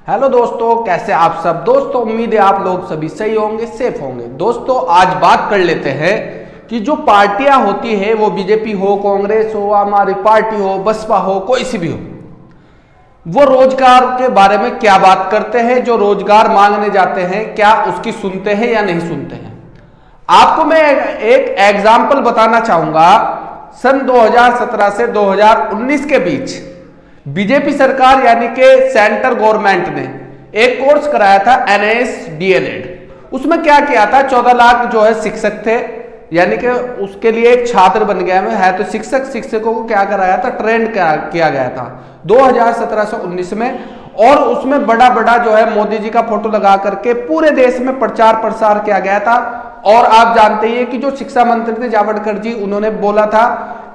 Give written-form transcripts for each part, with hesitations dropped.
Hello दोस्तों, कैसे आप सब दोस्तों। उम्मीद है आप लोग सभी सही होंगे, सेफ होंगे। दोस्तों आज बात कर लेते हैं कि जो पार्टियां होती है वो बीजेपी हो, कांग्रेस हो, हमारी पार्टी हो, बसपा हो, कोई सी भी हो, वो रोजगार के बारे में क्या बात करते हैं। जो रोजगार मांगने जाते हैं क्या उसकी सुनते हैं या नहीं सुनते हैं। आपको मैं एक एग्जाम्पल बताना चाहूंगा। सन 2017 से 2019 के बीच बीजेपी सरकार यानी कि सेंट्रल गवर्नमेंट ने एक कोर्स कराया था NIS-DLED। उसमें क्या किया था, 14 लाख जो है शिक्षक थे, यानी कि उसके लिए एक छात्र बन गया है तो शिक्षकों को क्या कराया था, ट्रेंड किया गया था 2017 से 19 में। और उसमें बड़ा बड़ा जो है मोदी जी का फोटो लगा करके पूरे देश में प्रचार प्रसार किया गया था। और आप जानते ही हैं कि जो शिक्षा मंत्री थे जावड़कर जी, उन्होंने बोला था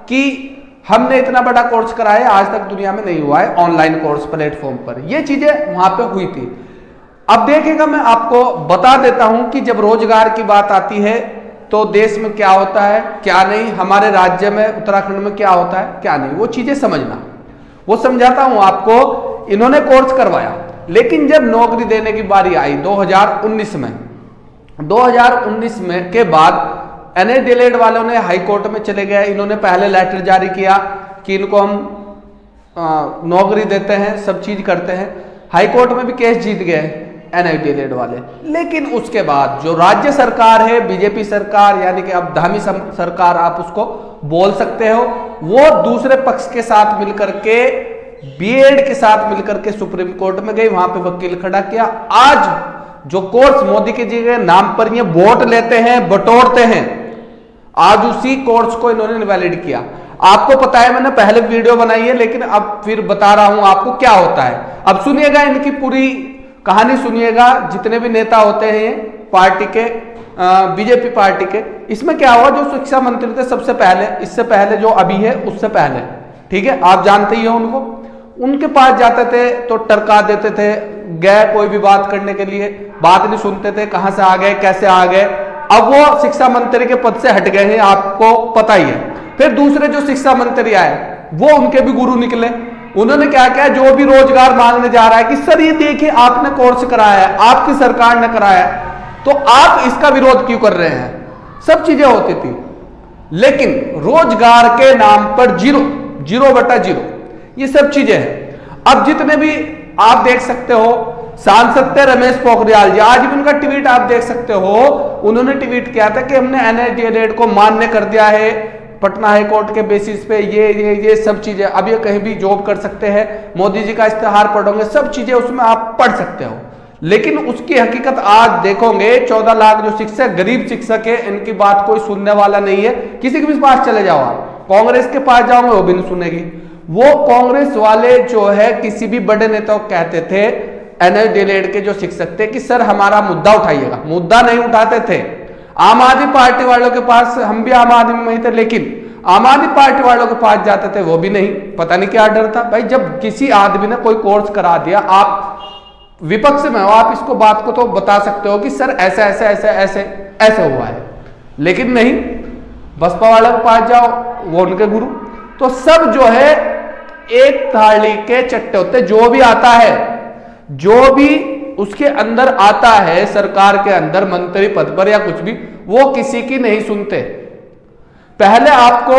कि हमने इतना बड़ा कोर्स कराया आज तक दुनिया में नहीं हुआ है ऑनलाइन कोर्स प्लेटफॉर्म पर। ये चीजें वहां पे हुई थी। अब देखिएगा, मैं आपको बता देता हूं कि जब रोजगार की बात आती है तो देश में क्या होता है क्या नहीं, हमारे राज्य में उत्तराखंड में क्या होता है क्या नहीं, वो चीजें समझना, वो समझाता हूं आपको। इन्होंने कोर्स करवाया, लेकिन जब नौकरी देने की बारी आई 2019 में के बाद NIS-DLED वालों ने हाई कोर्ट में चले गए। इन्होंने पहले लेटर जारी किया कि इनको हम नौकरी देते हैं, सब चीज करते हैं। हाई कोर्ट में भी केस जीत गए NIS-DLED वाले। लेकिन उसके बाद जो राज्य सरकार है, बीजेपी सरकार, यानी कि अब धामी सरकार आप उसको बोल सकते हो, वो दूसरे पक्ष के साथ मिलकर के BED के साथ मिलकर के सुप्रीम कोर्ट में गई, वहां पे वकील खड़ा किया। आज जो कोर्स मोदी के जी के नाम पर ये वोट लेते हैं, बटोरते हैं, आज उसी कोर्स को इन्होंने इनवैलिड किया। आपको पता है, मैंने पहले वीडियो बनाई है, लेकिन अब फिर बता रहा हूं आपको क्या होता है। अब सुनिएगा, इनकी पूरी कहानी सुनिएगा। जितने भी नेता होते हैं पार्टी के, बीजेपी पार्टी के, इसमें क्या हुआ, जो शिक्षा मंत्री थे सबसे पहले, इससे पहले जो अभी है उससे पहले, ठीक है, आप जानते ही हो उनको, उनके पास जाते थे तो टरका देते थे। गए कोई भी बात करने के लिए, बात नहीं सुनते थे, कहां से आ गए, कैसे आ गए। अब वो शिक्षा मंत्री के पद से हट गए हैं, आपको पता ही है। फिर दूसरे जो शिक्षा मंत्री आए वो उनके भी गुरु निकले। उन्होंने क्या किया, जो भी रोजगार मांगने जा रहा है कि सर ये देखिए आपने कोर्स कराया है, आपकी सरकार ने कराया है, तो आप इसका विरोध क्यों कर रहे हैं। सब चीजें होती थी, लेकिन रोजगार के नाम पर 0/0 ये सब चीजें हैं। अब जितने भी आप देख सकते हो, सांसद थे रमेश पोखरियाल जी, आज भी उनका ट्वीट आप देख सकते हो। उन्होंने ट्वीट किया था कि हमने NIS-DLED को मान्य कर दिया है पटना हाई कोर्ट के बेसिस पे, ये सब चीजें। अब ये कहीं भी जॉब कर सकते हैं, मोदी जी का इश्तेहार पढ़ोगे, सब चीजें उसमें आप पढ़ सकते हो। लेकिन उसकी हकीकत आज देखोगे, 14 लाख जो शिक्षक, गरीब शिक्षक है, इनकी बात कोई सुनने वाला नहीं है। किसी के भी पास चले जाओ, आप कांग्रेस के पास जाओगे वो भी नहीं सुनेगी। वो कांग्रेस वाले जो है किसी भी बड़े नेता को कहते थे, NIS-DLED के जो शिक्षक थे, कि सर हमारा मुद्दा उठाइएगा, मुद्दा नहीं उठाते थे। आम आदमी पार्टी वालों के पास, हम भी आम आदमी में ही थे, लेकिन आम आदमी पार्टी वालों के पास जाते थे, वो भी नहीं, पता नहीं क्या डर था। भाई जब किसी आदमी ने कोई कोर्स करा दिया, आप विपक्ष में हो, आप इसको बात को तो बता सकते हो कि सर ऐसे ऐसे ऐसे ऐसे ऐसे हुआ है, लेकिन नहीं, बसपा वालों के पास जाओ वो उनके गुरु। तो सब जो है एक थाली के चट्टे होते, जो भी आता है, जो भी उसके अंदर आता है सरकार के अंदर मंत्री पद पर या कुछ भी, वो किसी की नहीं सुनते। पहले आपको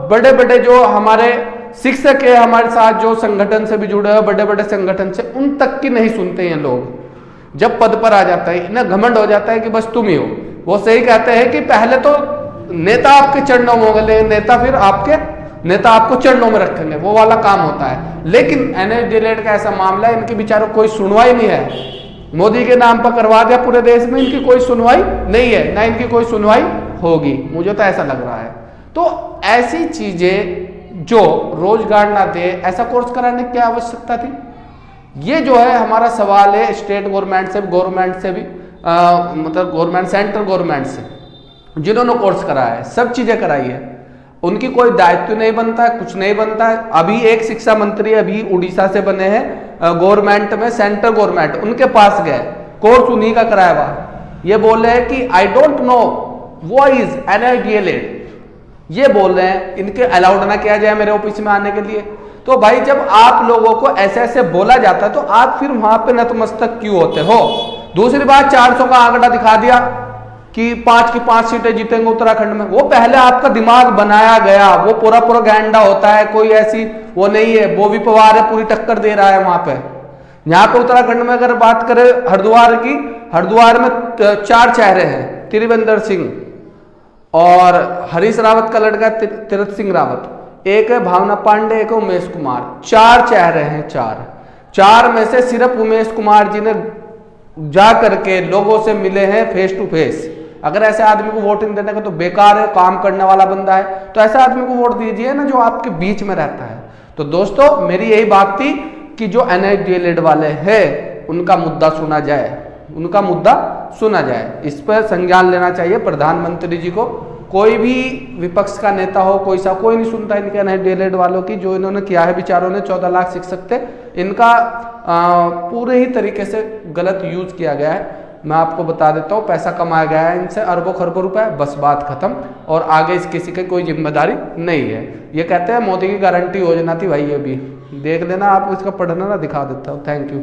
बड़े बड़े जो हमारे शिक्षक है, हमारे साथ जो संगठन से भी जुड़े हैं, बड़े बड़े संगठन से, उन तक की नहीं सुनते हैं लोग। जब पद पर आ जाता है इन्हें घमंड हो जाता है कि बस तुम ही हो। वो सही कहते हैं कि पहले तो नेता आपके चरणों में होंगे, नेता आपको चरणों में रखेंगे, वो वाला काम होता है। लेकिन NIS-DLED का ऐसा मामला है, इनकी बेचारों कोई सुनवाई नहीं है। मोदी के नाम पर करवा दिया पूरे देश में, इनकी कोई सुनवाई नहीं है, ना इनकी कोई सुनवाई होगी, मुझे तो ऐसा लग रहा है। तो ऐसी चीजें जो रोजगार ना दे, ऐसा कोर्स कराने की क्या आवश्यकता थी। ये जो है हमारा सवाल है स्टेट गवर्नमेंट से भी, मतलब गवर्नमेंट, सेंट्रल गवर्नमेंट से, जिन्होंने कोर्स कराया है, सब चीजें कराई है, उनकी कोई दायित्व नहीं बनता है, कुछ नहीं बनता है। अभी एक शिक्षा मंत्री अभी उड़ीसा से बने हैं गवर्नमेंट में, सेंट्रल गवर्नमेंट, उनके पास गए, कोर्स उन्हीं का कराया हुआ। ये बोल रहे हैं कि I don't know what is NIS-DLED, ये बोल रहे हैं, इनके अलाउड ना किया जाए मेरे ऑफिस में आने के लिए। तो भाई जब आप लोगों को ऐसे ऐसे बोला जाता है तो आप फिर वहां पे नतमस्तक क्यों होते हो? दूसरी बात, 400 का आंकड़ा दिखा दिया कि 5 की 5 सीटें जीतेंगे उत्तराखंड में। वो पहले आपका दिमाग बनाया गया, वो पूरा प्रोपेगेंडा होता है, कोई ऐसी वो नहीं है। वो भी पवार है, पूरी टक्कर दे रहा है वहां पे। यहाँ पे उत्तराखंड में अगर बात करें हरिद्वार की, हरिद्वार में 4 चेहरे हैं, त्रिवेंद्र सिंह और हरीश रावत का लड़का तीरथ सिंह रावत, एक है भावना पांडे, एक है उमेश कुमार। 4 चेहरे हैं, 4 में से सिर्फ उमेश कुमार जी ने जा करके लोगों से मिले हैं फेस टू फेस। अगर ऐसे आदमी को वोटिंग देने का तो बेकार है, काम करने वाला बंदा है, तो ऐसे आदमी को वोट दीजिए ना जो आपके बीच में रहता है। तो दोस्तों मेरी यही बात थी कि जो NIDLED वाले हैं उनका मुद्दा सुना जाए, उनका मुद्दा सुना जाए। इस पर संज्ञान लेना चाहिए प्रधानमंत्री जी को। कोई भी विपक्ष का नेता हो, कोई नहीं सुनता इनके NIDLED वालों की। जो इन्होंने किया है बेचारों ने, 14 लाख शिक्षक थे, इनका पूरे ही तरीके से गलत यूज किया गया है। मैं आपको बता देता हूँ, पैसा कमाया गया है इनसे अरबों खरबों रुपए, बस बात खत्म। और आगे इस किसी की कोई जिम्मेदारी नहीं है। ये कहते हैं मोदी की गारंटी योजना थी भाई, ये भी देख लेना आप, इसका पढ़ना ना, दिखा देता हूँ। Thank you.